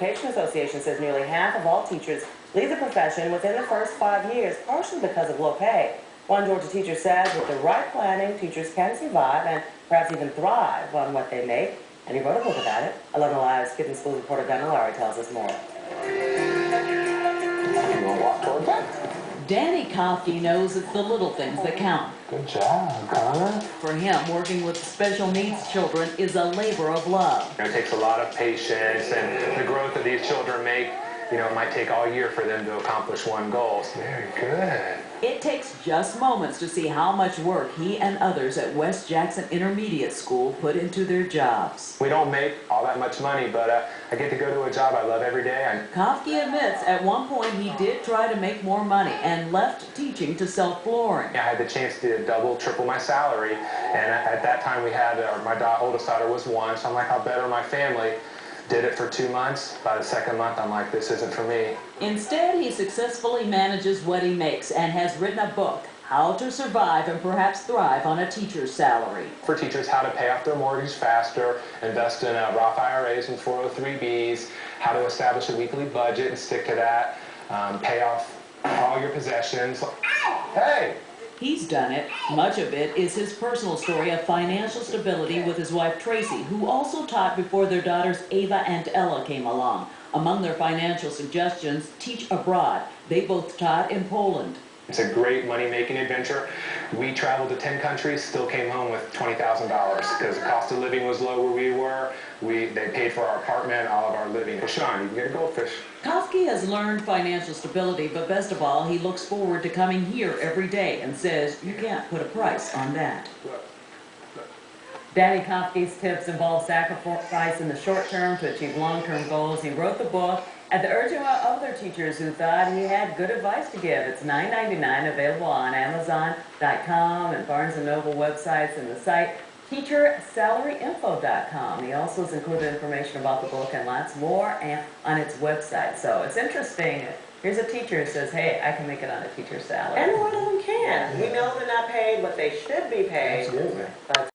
Education Association says nearly half of all teachers leave the profession within the first 5 years, partially because of low pay. One Georgia teacher says with the right planning, teachers can survive and perhaps even thrive on what they make. And he wrote a book about it. 11Alive's Kid and School reporter Gunnar Lowry tells us more. You want to walk toward that? Danny Kofke knows it's the little things that count. Good job, Connor. For him, working with special needs children is a labor of love. It takes a lot of patience, and the growth that these children make, it might take all year for them to accomplish one goal. Very good. It takes just moments to see how much work he and others at West Jackson Intermediate School put into their jobs. We don't make all that much money, but I get to go to a job I love every day. Kofke admits at one point he did try to make more money and left teaching to sell flooring. I had the chance to double, triple my salary, and at that time we had, my oldest daughter was 1, so I'm like, I'll better my family. Did it for 2 months. By the second month, I'm like, this isn't for me. Instead, he successfully manages what he makes and has written a book, How to Survive and Perhaps Thrive on a Teacher's Salary. For teachers, how to pay off their mortgage faster, invest in Roth IRAs and 403Bs, how to establish a weekly budget and stick to that, pay off all your possessions. Hey! He's done it. Much of it is his personal story of financial stability with his wife Tracy, who also taught before their daughters Ava and Ella came along. Among their financial suggestions, teach abroad. They both taught in Poland. It's a great money-making adventure. We traveled to 10 countries, still came home with $20,000 because the cost of living was low where we were. They paid for our apartment, all of our living. Well, Sean, you can get a goldfish. Kofke has learned financial stability, but best of all, he looks forward to coming here every day and says you can't put a price on that. Danny Kofke's tips involve sacrifice in the short term to achieve long-term goals. He wrote the book at the urging of other teachers who thought he had good advice to give. It's $9.99, available on Amazon.com and Barnes & Noble websites, and the site teachersalaryinfo.com. He also has included information about the book and lots more on its website. So it's interesting. Here's a teacher who says, hey, I can make it on a teacher's salary. And a lot of them can. We know they're not paid what they should be paid. Absolutely. But